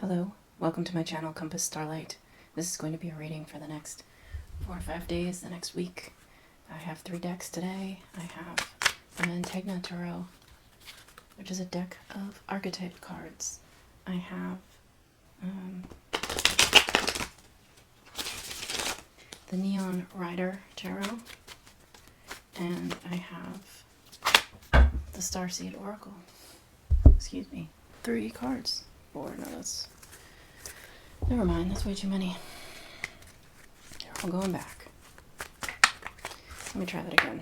Hello, welcome to my channel, Compass Starlight. This is going to be a reading for the next 4 or 5 days, the next week. I have 3 decks today. I have an Antegna Tarot, which is a deck of archetype cards. I have the Neon Rider Tarot, and I have the Starseed Oracle. Excuse me, 3 cards. Or no, that's... Never mind, that's way too many. We're going back. Let me try that again.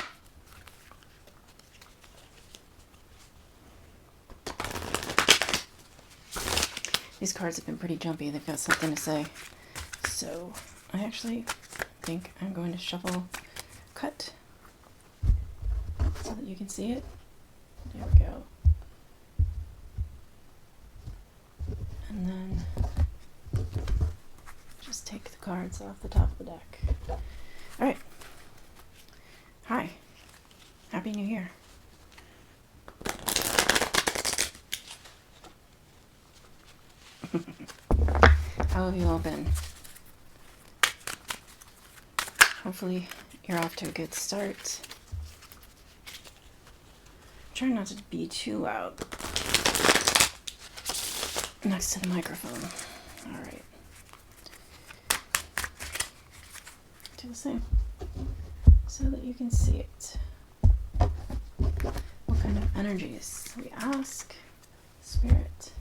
These cards have been pretty jumpy. They've got something to say. So I actually think I'm going to shuffle cut so that you can see it. There we go. And then just take the cards off the top of the deck. Alright. Hi. Happy New Year. How have you all been? Hopefully you're off to a good start. Try not to be too loud next to the microphone. Alright. Do the same so that you can see it. What kind of energies we ask? Spirit,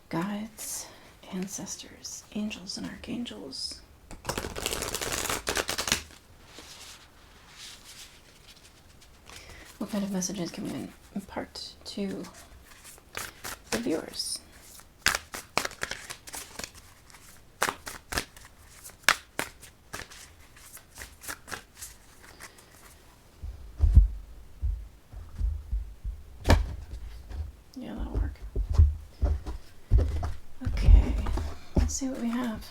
guides, ancestors, angels, and archangels. What kind of messages can we impart to the viewers? Yeah, that'll work. Okay, let's see what we have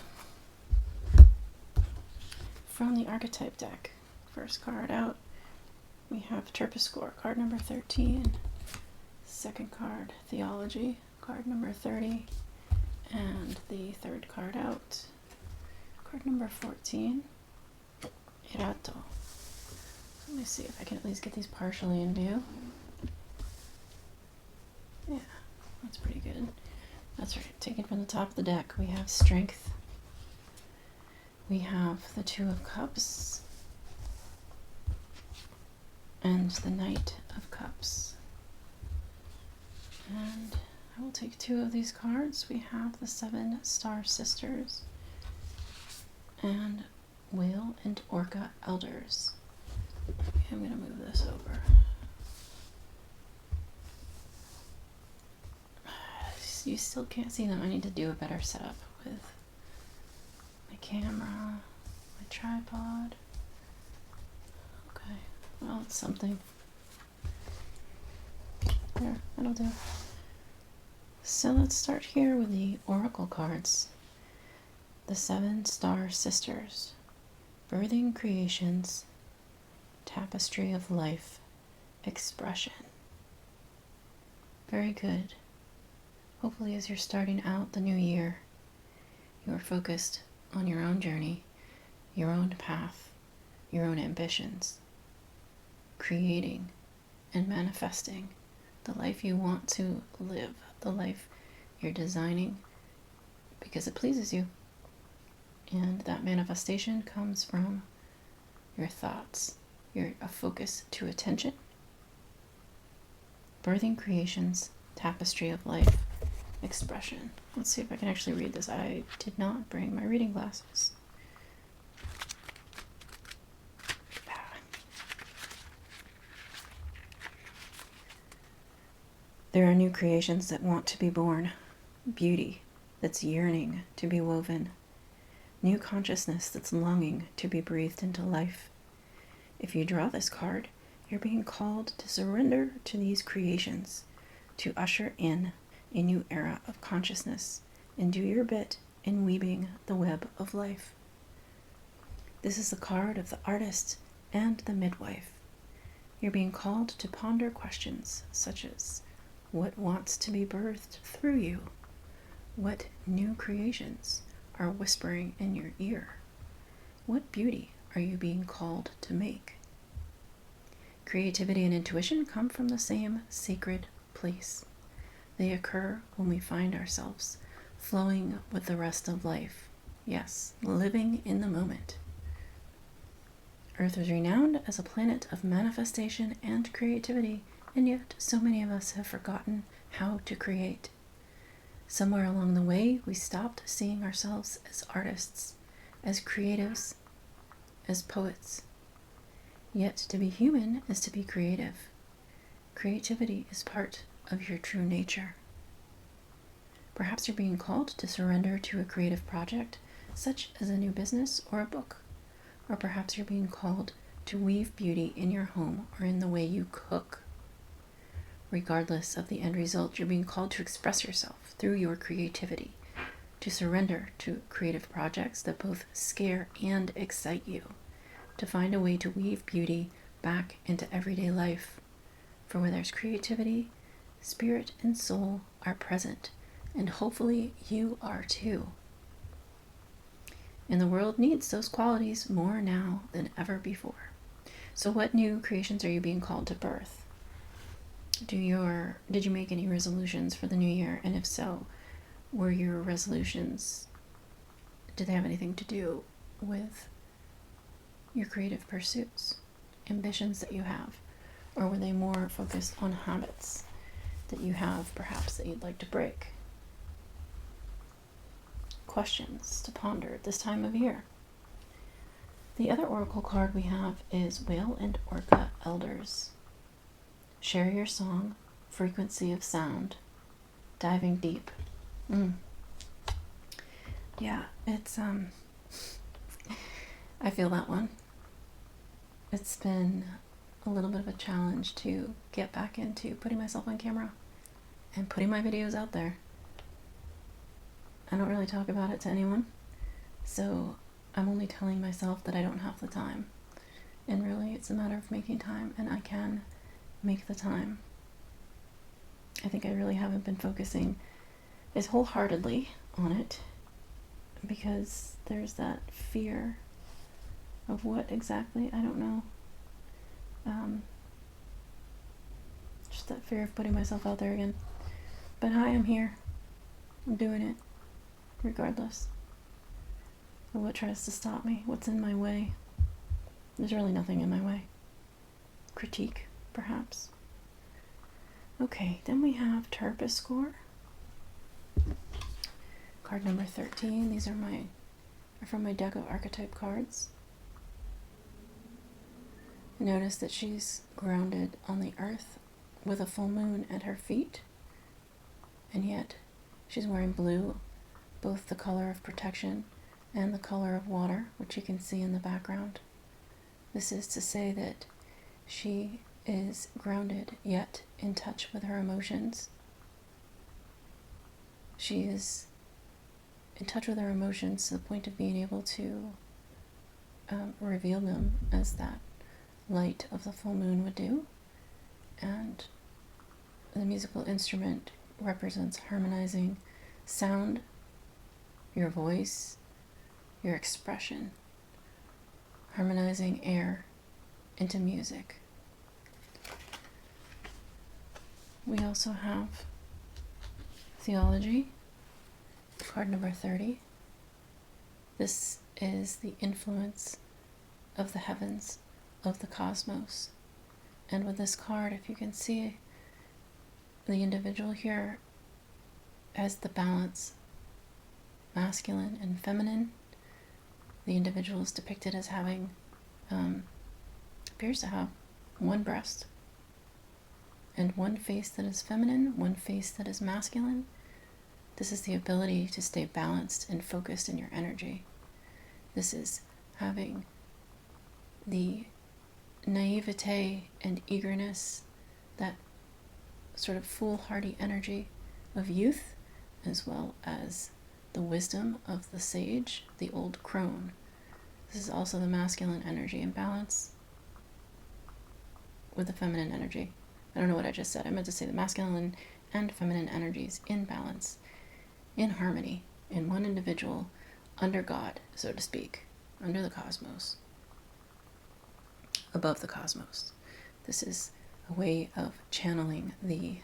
from the archetype deck. First card out, we have Terpsichore, card number 13. Second card, Theology, card number 30. And the third card out, card number 14, Irato. Let me see if I can at least get these partially in view. Yeah, that's pretty good. That's right, taken from the top of the deck, we have Strength. We have the Two of Cups and the Knight of Cups. And I will take 2 of these cards. We have the 7 Star Sisters and Whale and Orca Elders. Okay, I'm going to move this over. You still can't see them. I need to do a better setup with my camera, my tripod. Okay, well, it's something. There, that'll do. So let's start here with the Oracle cards. The 7 Star Sisters. Birthing creations, tapestry of life, expression. Very good. Hopefully as you're starting out the new year, you are focused on your own journey, your own path, your own ambitions, creating and manifesting the life you want to live, the life you're designing because it pleases you. And that manifestation comes from your thoughts, a focus to attention. Birthing creations, tapestry of life, expression. Let's see if I can actually read this. I did not bring my reading glasses. There are new creations that want to be born, beauty that's yearning to be woven, new consciousness that's longing to be breathed into life. If you draw this card, you're being called to surrender to these creations, to usher in a new era of consciousness, and do your bit in weaving the web of life. This is the card of the artist and the midwife. You're being called to ponder questions such as, What wants to be birthed through you? What new creations are whispering in your ear? What beauty are you being called to make? Creativity and intuition come from the same sacred place. They occur when we find ourselves flowing with the rest of life. Yes, living in the moment. Earth is renowned as a planet of manifestation and creativity, and yet so many of us have forgotten how to create. Somewhere along the way, we stopped seeing ourselves as artists, as creatives, as poets. Yet to be human is to be creative. Creativity is part of your true nature. Perhaps you're being called to surrender to a creative project, such as a new business or a book. Or perhaps you're being called to weave beauty in your home or in the way you cook. Regardless of the end result, you're being called to express yourself through your creativity, to surrender to creative projects that both scare and excite you, to find a way to weave beauty back into everyday life. For where there's creativity, spirit and soul are present, and hopefully you are too. And the world needs those qualities more now than ever before. So what new creations are you being called to birth? Did you make any resolutions for the new year? And if so, were your resolutions, did they have anything to do with your creative pursuits, ambitions that you have? Or were they more focused on habits that you have, perhaps, that you'd like to break? Questions to ponder at this time of year. The other oracle card we have is Whale and Orca Elders. Share your song, frequency of sound, diving deep. Yeah, it's I feel that one. It's been a little bit of a challenge to get back into putting myself on camera and putting my videos out there. I don't really talk about it to anyone, so I'm only telling myself that I don't have the time. And really, it's a matter of making time, and I can make the time. I think I really haven't been focusing as wholeheartedly on it because there's that fear of what exactly, I don't know. Just that fear of putting myself out there again. But hi, I'm here. I'm doing it. Regardless of what tries to stop me, what's in my way. There's really nothing in my way. Critique, perhaps. Okay, then we have Terpsichore. Card number 13. These are from my deck of archetype cards. Notice that she's grounded on the earth with a full moon at her feet, and yet she's wearing blue, both the color of protection and the color of water, which you can see in the background. This is to say that she is grounded yet in touch with her emotions. She is in touch with her emotions to the point of being able to reveal them as that light of the full moon would do. And the musical instrument represents harmonizing sound, your voice, your expression, harmonizing air into music. We also have Theology, card number 30. This is the influence of the heavens, of the cosmos. And with this card, if you can see, the individual here has the balance masculine and feminine. The individual is depicted as having, appears to have one breast and one face that is feminine, one face that is masculine. This is the ability to stay balanced and focused in your energy. This is having the naivete and eagerness, that sort of foolhardy energy of youth, as well as the wisdom of the sage, the old crone. This is also the masculine energy in balance with the feminine energy. I don't know what I just said. I meant to say the masculine and feminine energies in balance, in harmony, in one individual, under God, so to speak, under the cosmos, above the cosmos. This is a way of channeling the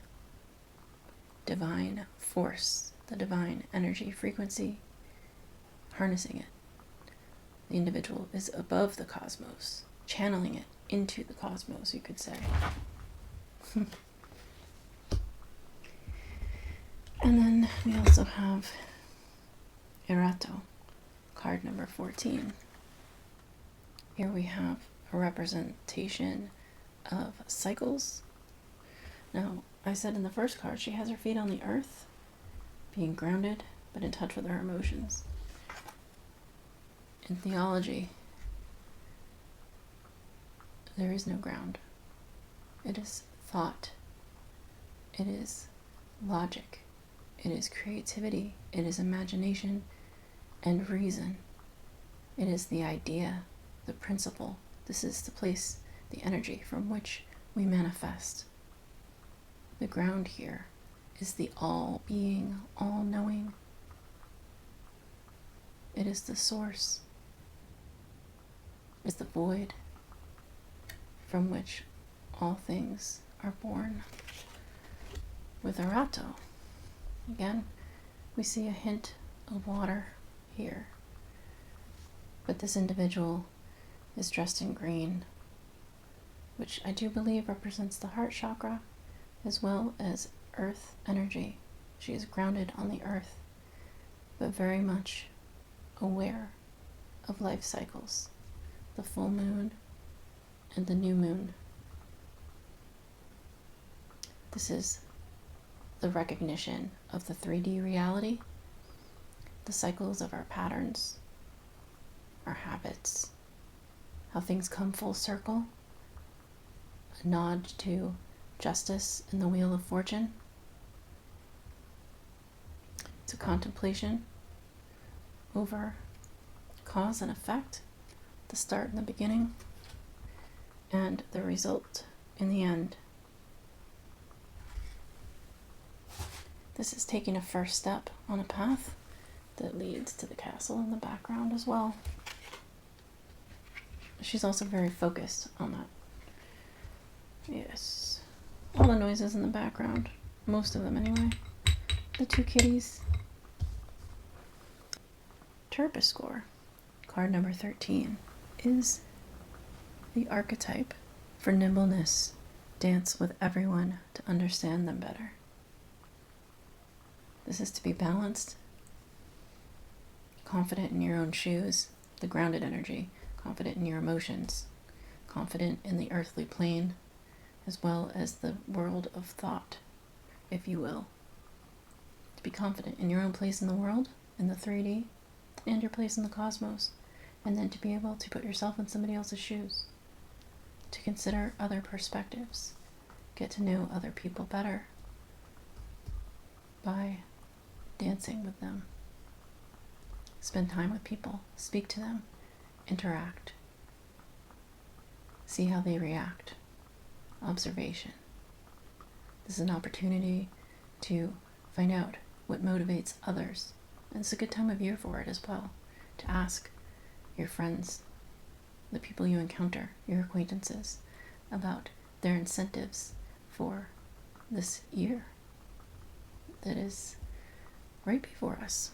divine force, the divine energy frequency, harnessing it. The individual is above the cosmos, channeling it into the cosmos, you could say. And then we also have Erato, card number 14. Here we have a representation of cycles. Now, I said in the first card, she has her feet on the earth, being grounded, but in touch with her emotions. In theology, there is no ground. It is thought. It is logic. It is creativity. It is imagination and reason. It is the idea, the principle. This is the place, the energy from which we manifest. The ground here is the all-being, all-knowing. It is the source. It's the void from which all things are born. With Erato, again, we see a hint of water here. But this individual is dressed in green, which I do believe represents the heart chakra, as well as earth energy. She is grounded on the earth, but very much aware of life cycles, the full moon and the new moon. This is the recognition of the 3D reality, the cycles of our patterns, our habits, how things come full circle, a nod to justice in the wheel of fortune. It's a contemplation over cause and effect, the start and the beginning, and the result in the end. This is taking a first step on a path that leads to the castle in the background as well. She's also very focused on that. Yes. All the noises in the background. Most of them anyway. The two kitties. Terpsichore, card number 13, is the archetype for nimbleness. Dance with everyone to understand them better. This is to be balanced, confident in your own shoes, the grounded energy, confident in your emotions, confident in the earthly plane, as well as the world of thought, if you will. To be confident in your own place in the world, in the 3D, and your place in the cosmos, and then to be able to put yourself in somebody else's shoes, to consider other perspectives, get to know other people better by dancing with them. Spend time with people, speak to them, interact, see how they react. Observation. This is an opportunity to find out what motivates others. And it's a good time of year for it as well, to ask your friends, the people you encounter, your acquaintances, about their incentives for this year that is right before us.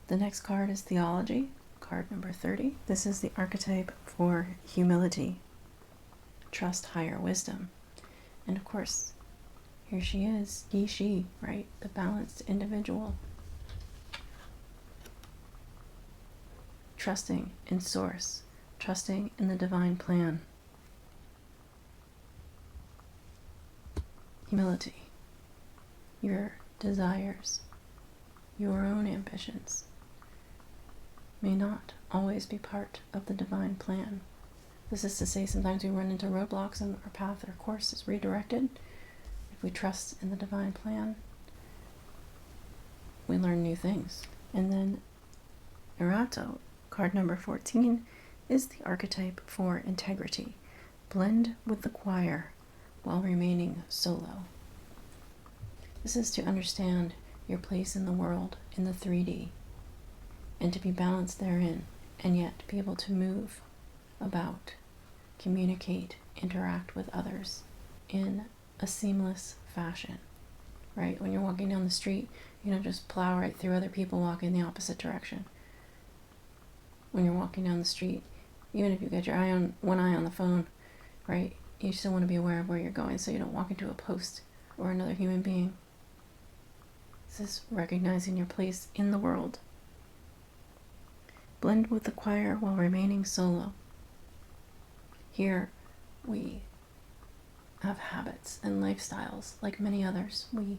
The next card is Theology, card number 30. This is the archetype for humility, trust higher wisdom. And of course, here she is, he, she, right? The balanced individual. Trusting in source, trusting in the divine plan. Humility. Your desires, your own ambitions, may not always be part of the divine plan. This is to say, sometimes we run into roadblocks and our path or course is redirected. If we trust in the divine plan, we learn new things. And then Erato, card number 14, is the archetype for integrity. Blend with the choir while remaining solo. This is to understand your place in the world, in the 3D, and to be balanced therein, and yet be able to move about, communicate, interact with others in a seamless fashion, right? When you're walking down the street, you don't just plow right through other people walking the opposite direction. When you're walking down the street, even if you've got your one eye on the phone, right, you still want to be aware of where you're going so you don't walk into a post or another human being. This is recognizing your place in the world. Blend with the choir while remaining solo. Here we have habits and lifestyles like many others. We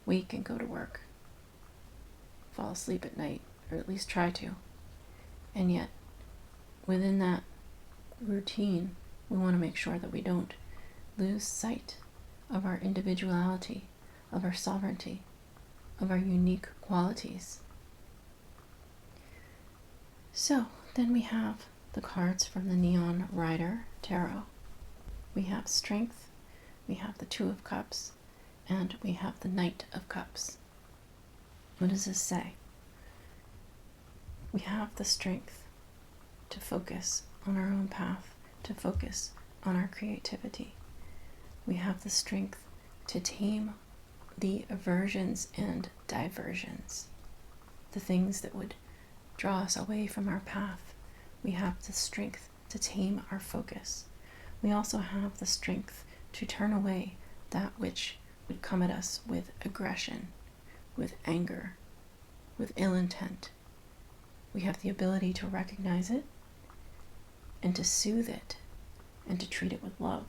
wake and go to work, fall asleep at night, or at least try to. And yet, within that routine, we want to make sure that we don't lose sight of our individuality, of our sovereignty, of our unique qualities. So, then we have the cards from the Neon Rider Tarot. We have Strength, we have the Two of Cups, and we have the Knight of Cups. What does this say? We have the strength to focus on our own path, to focus on our creativity. We have the strength to tame the aversions and diversions, the things that would draw us away from our path. We have the strength to tame our focus. We also have the strength to turn away that which would come at us with aggression, with anger, with ill intent. We have the ability to recognize it and to soothe it and to treat it with love.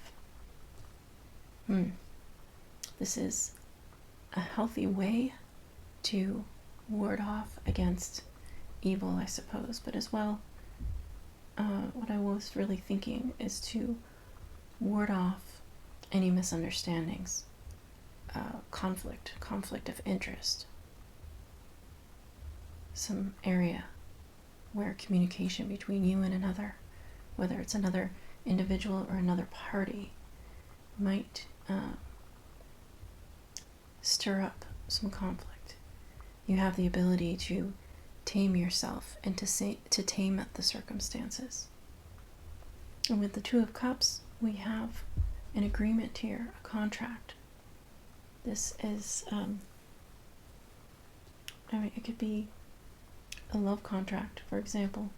This is a healthy way to ward off against evil, I suppose, but as well, what I was really thinking is to ward off any misunderstandings, conflict of interest, some area where communication between you and another, whether it's another individual or another party, might stir up some conflict. You have the ability to tame yourself and to tame the circumstances. And with the Two of Cups, we have an agreement here, a contract. This is, it could be a love contract, for example.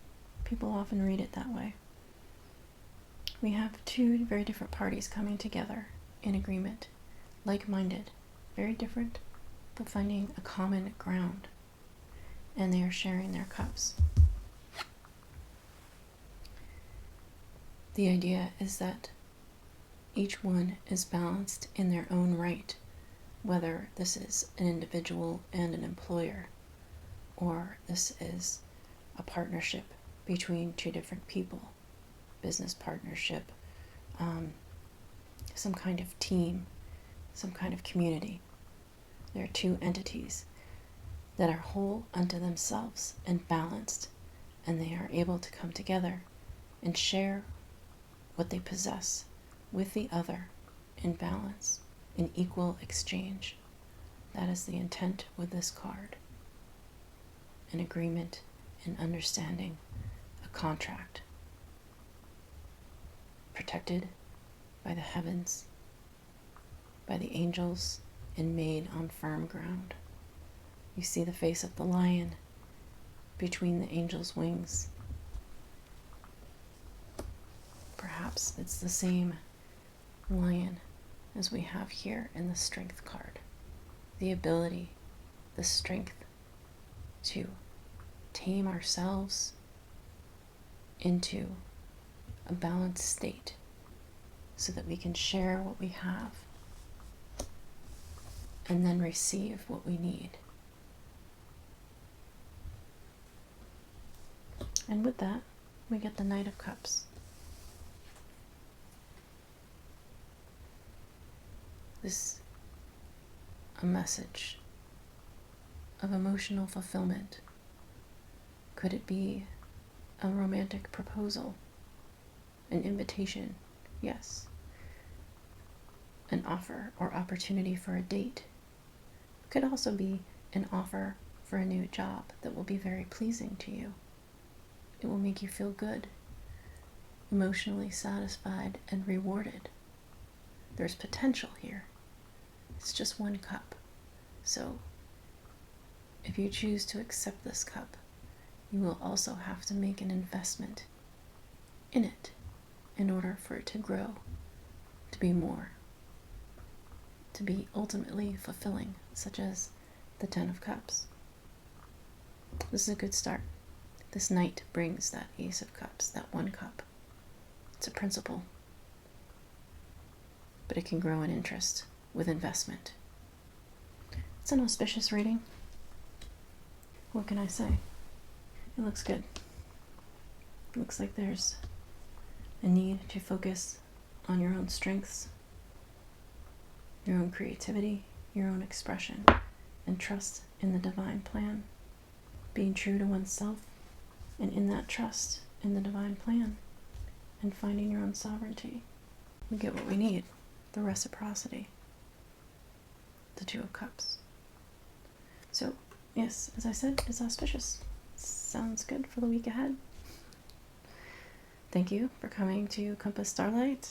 People often read it that way. We have two very different parties coming together in agreement, like-minded, very different, but finding a common ground. And they are sharing their cups. The idea is that each one is balanced in their own right, whether this is an individual and an employer, or this is a partnership between two different people, business partnership, some kind of team, some kind of community. There are two entities that are whole unto themselves and balanced, and they are able to come together and share what they possess with the other in balance, in equal exchange. That is the intent with this card. An agreement, an understanding, a contract, protected by the heavens, by the angels, and made on firm ground. You see the face of the lion between the angel's wings. Perhaps it's the same lion as we have here in the Strength card. The ability, the strength to tame ourselves into a balanced state so that we can share what we have and then receive what we need. And with that, we get the Knight of Cups. This a message of emotional fulfillment. Could it be a romantic proposal? An invitation? Yes. An offer or opportunity for a date? Could also be an offer for a new job that will be very pleasing to you. It will make you feel good, emotionally satisfied, and rewarded. There's potential here. It's just one cup. So, if you choose to accept this cup, you will also have to make an investment in it in order for it to grow, to be more, to be ultimately fulfilling, such as the Ten of Cups. This is a good start. This Knight brings that Ace of Cups, that one cup. It's a principle, but it can grow in interest with investment. It's an auspicious reading. What can I say? It looks good. It looks like there's a need to focus on your own strengths, your own creativity, your own expression, and trust in the divine plan. Being true to oneself, and in that trust in the divine plan, and finding your own sovereignty, we get what we need, the reciprocity, the Two of Cups. So, yes, as I said, it's auspicious. Sounds good for the week ahead. Thank you for coming to Compass Starlight.